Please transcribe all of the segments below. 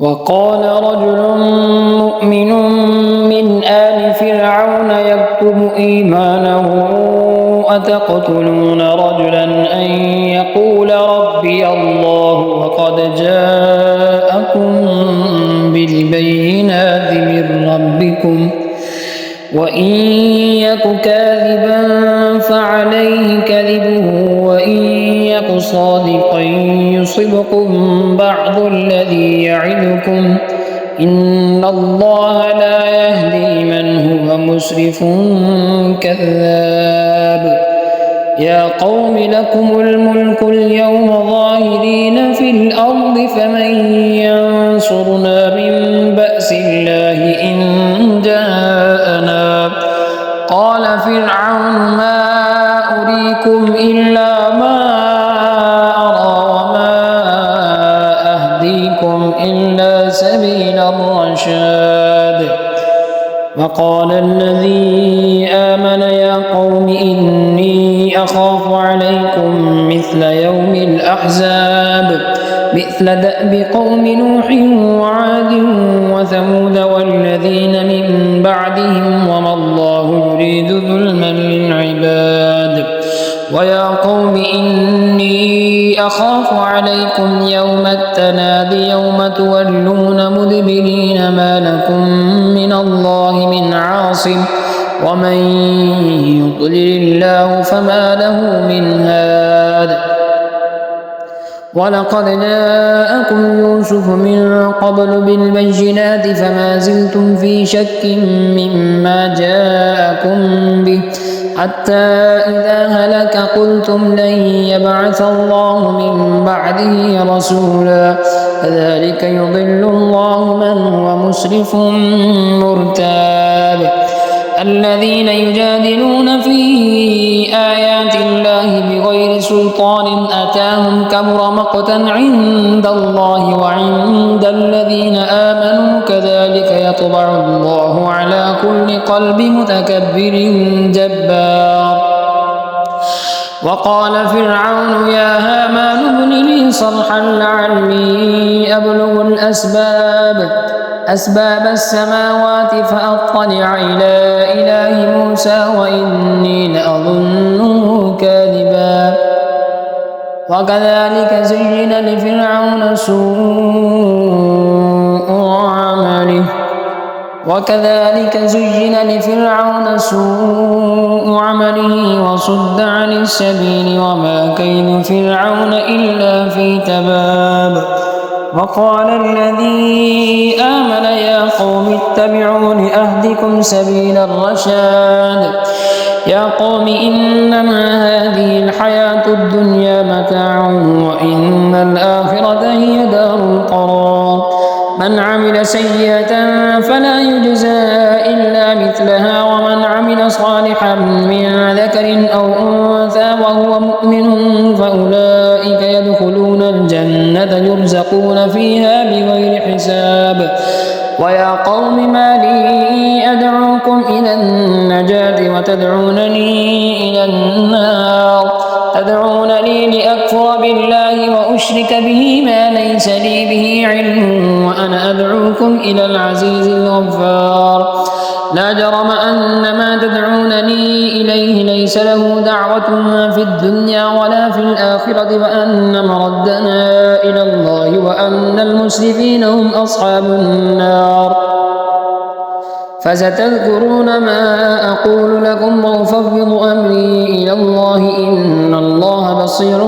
وقال رجل مؤمن من آل فرعون يكتم إيمانه أتقتلون رجلا أن يقول ربي الله وقد جاءكم بالبينات من ربكم وإن يك كاذبا فعليه كذبه وإن يك صادقا يصبكم بعض الذي يعدكم إن الله لا يهدي من هو مسرف كذاب. يا قوم لكم الملك اليوم ظاهرين في الأرض فمن ينصرنا من بأس الله إن جاءنا. قال فرعون ما أريكم إلا ما أرى وما أهديكم إلا سبيل الرشاد. وقال الذي آمن يا قوم إني أخاف عليكم مثل يوم الأحزاب مثل دأب قوم نوح وعاد وثمود والذين من بعدهم وما الله يريد ظلما للعباد. ويا قوم إني أخاف عليكم يوم التناد يوم تولون مدبرين ما لكم من الله من عاصم ومن يضلل الله فما له من هاد. ولقد جاءكم يوسف من قبل بالبينات فما زلتم في شك مما جاءكم به حتى إذا هلك قلتم لن يبعث الله من بعده رسولا كذلك يضل الله من هو مسرف مرتاب. الذين يجادلون في آيات الله بغير سلطان أتاهم كبر مقتا عند الله وعند الذين آمنوا كذلك يطبع الله على كل قلب متكبر جبار. وقال فرعون يا هامان ابن لي صرحا لعلي أبلغ أسباب السماوات فأطلع إلى إله موسى وإني لأظنه كاذبا. وكذلك زين لفرعون سوء عمله وصد عن السبيل وما كيد فرعون إلا في تباب. وقال الذي آمن يا قوم اتبعون أهدكم سبيل الرشاد. يا قوم إنما هذه الحياة الدنيا متاع وإن الآخرة هي دار القرار. من عمل سيئة فلا يجزى إلا مثلها ومن عمل صالحا من ذكر أو أنثى وهو مؤمن فأولئك يدخلون الجنة يرزقون فيها بغير حساب. ويا قوم ما لي أدعوكم إلى النجاة وتدعونني إلى النار. تدعونني لأكفر بالله وأشرك به ما ليس لي به علم وأنا أدعوكم إلى العزيز الغفار. لا جرم أن ما تدعونني إليه ليس له دعوة في الدنيا ولا في الآخرة وأن مردنا إلى الله وأن المسرفين هم أصحاب النار. فستذكرون ما أقول لكم وأفوض أمري إلى الله إن الله بصير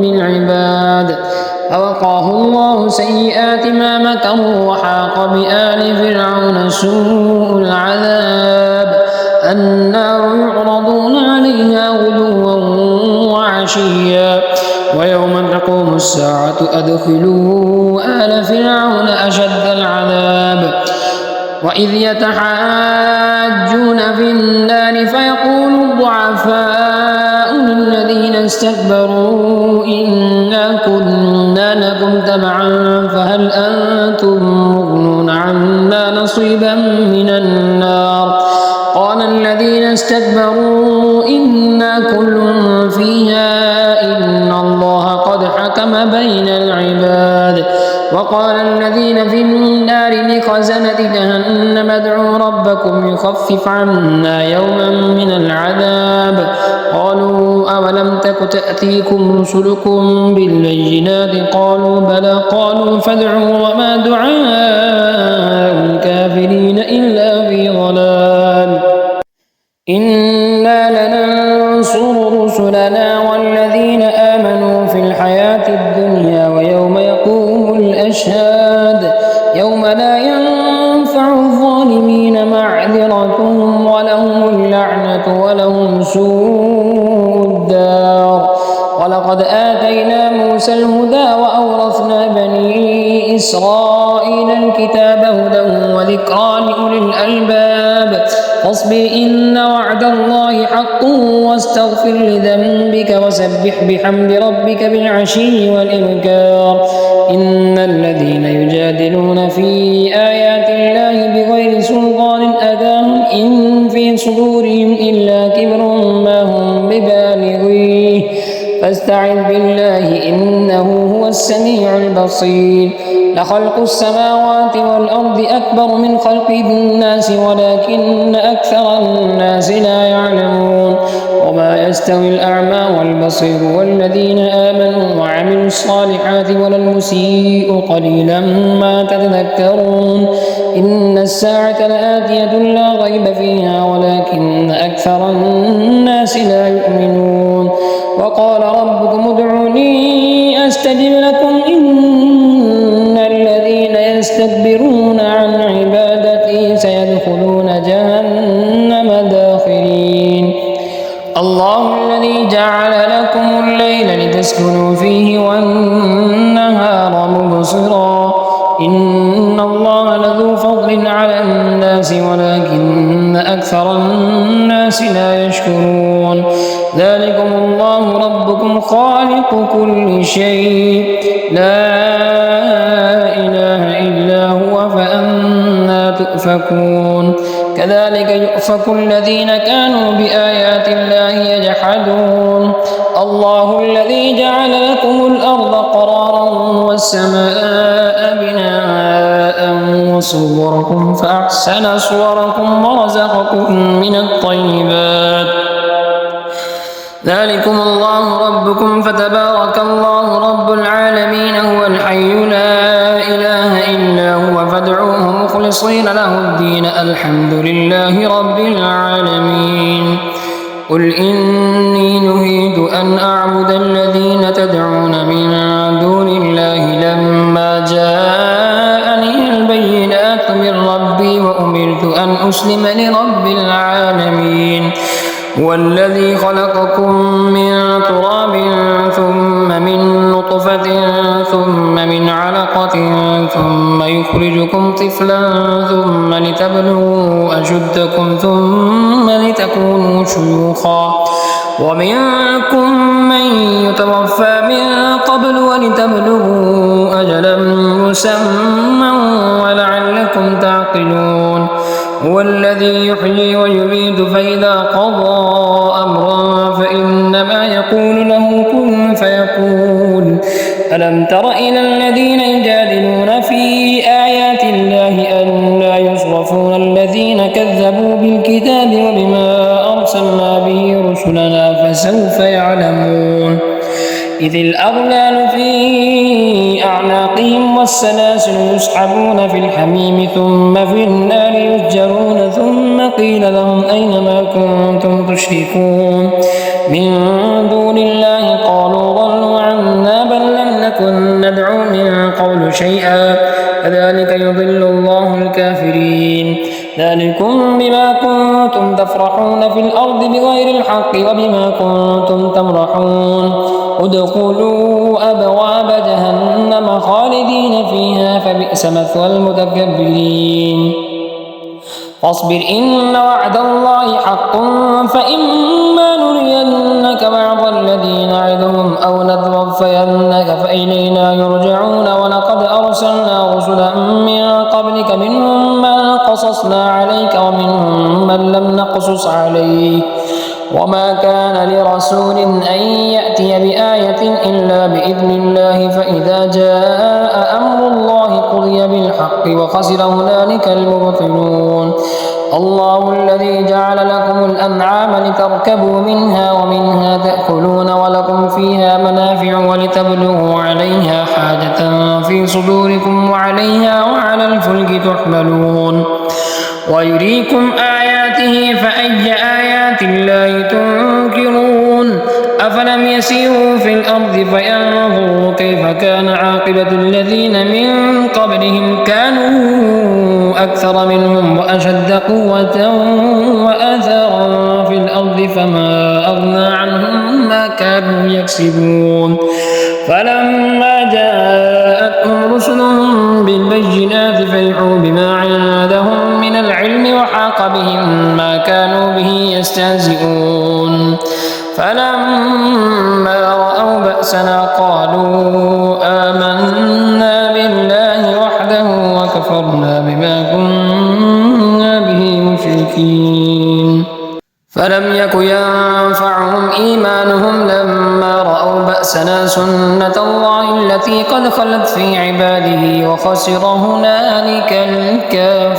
بالعباد. فوقاه الله سيئات ما مكروا وحاق بآل فرعون سوء العذاب. النار يعرضون عليها غدوا وعشيا ويوم تقوم الساعة أدخلوا آل فرعون أشد العذاب. وإذ يتحاجون في النار فيقول الضعفاء للذين استكبروا إنا كنا لكم تبعا فهل أنتم مغنون عنا نصيبا من النار. قال الذين استكبروا إنا كل فيها إن الله قد حكم بين العباد. وقال الذين في النار لخزنة جهنم ادعوا ربكم يخفف عنا يوما من العذاب قالوا أولم تك تأتيكم رسلكم بالبينات قالوا بلى قالوا فادعوا وما دعاء الكافرين إلا في ضلال إنا لننصر رسلنا والذين آمنوا في الحياة الدنيا ويوم يقوم الأشهاد يوم لا ينفع الظالمين معذرتهم ولهم اللعنة ولهم سوء الدار ولقد آتينا موسى الهدى وأورثنا بني إسرائيل الكتاب هدى وذكرى لأولي الألباب فاصبر إن وعد الله حق واستغفر لذنبك وسبح بحمد ربك بالعشي والإبكار إن الذين يجادلون في آيات الله بغير سلطان أتاهم إن في صدورهم إلا كبر ما هم ببالغيه فاستعذ بالله إنه هو السميع البصير لخلق السماوات والأرض أكبر من خلق الناس ولكن أكثر الناس لا يعلمون وما يستوي الأعمى والبصير والذين آمنوا وعملوا الصالحات ولا المسيء قليلا ما تذكرون إن الساعة لآتية لا ريب فيها ولكن أكثر الناس لا يؤمنون وقال ربكم ادعوني أستجب لكم إن الذين يستكبرون عن عبادتي سيدخلون جهنم داخرين الله الذي جعل لكم الليل لتسكنوا فيه والنهار مبصرا إن الله لذو فضل على الناس ولكن أكثر الناس لا يشكرون ذلكم الله ربكم خالق كل شيء لا إله إلا هو فأنى تؤفكون كذلك يؤفك الذين كانوا بآيات الله يجحدون الله الذي جعل لكم الأرض قرارا والسماء بناء وصوركم فأحسن صوركم ورزقكم من الطيبات ذلكم الله ربكم فتبارك الله رب العالمين هو الحي لا إله إلا هو فادعوه مخلصين له الدين الحمد لله رب العالمين قل إني نهيت أن أعبد الذين تدعون من دون الله لما جاءني البينات من ربي وأمرت أن أسلم لرب العالمين والذي خلقكم من تراب ثم من نطفة ثم من علقة ثم يخرجكم طفلا ثم لتبلغوا أشدكم ثم لتكونوا شيوخا ومنكم من يتوفى من قبل ولتبلغوا أجلا مسمى ولعلكم تعقلون هو الذي يحيي ويميت فإذا قضى أمرا فإنما يقول له كن فيكون ألم تر إلى الذين يجادلون في آيات الله أن لا يصرفون الذين كذبوا بالكتاب وبما أرسلنا به رسلنا فسوف يعلمون إذ الأغلال في أعناقهم والسلاسل يسحبون في الحميم ثم في النار يسجرون ثم قيل لهم أين ما كنتم تشركون من دون الله قالوا ضلوا عنا بل لم نكن ندعو من قبل شيئا كذلك يضل الله الكافرين ذلكم بما كنتم تفرحون في الأرض بغير الحق وبما كنتم تمرحون ادخلوا أبواب جهنم خالدين فيها فبئس مثوى المتكبرين فاصبر إن وعد الله حق فإما نرينك بعض الذي نعدهم أو نتوفينك فإلينا يرجعون ولقد أرسلنا رسلا من قبلك منهم من قصصنا عليك ومنهم من لم نقصص عليك وما كان لرسول أن يأتي بآية إلا بإذن الله فإذا جاء أمر الله بالحق وخسر هنالك المبطلون. الله الذي جعل لكم الأنعام لتركبوا منها ومنها تأكلون ولكم فيها منافع ولتبلغوا عليها حاجة في صدوركم وعليها وعلى الفلك تحملون ويريكم آياته فأي آيات الله تنكرون. أفلم يسيروا في الأرض فينظروا كيف كان عاقبة الذين من قبلهم كانوا أكثر منهم وأشد قوة وآثارا في الأرض فما أغنى عنهم ما كانوا يكسبون. فلما جاءتهم رسلهم بالبينات فرحوا بما عندهم من العلم وحاق بهم ما كانوا به يستهزئون. فلما رأوا بأسنا قالوا آمنا بالله وحده وكفرنا بما كنا به مشركين. فلم يك ينفعهم إيمانهم لما رأوا بأسنا سنة الله التي قد خلت في عباده وخسر هنالك الكافرون.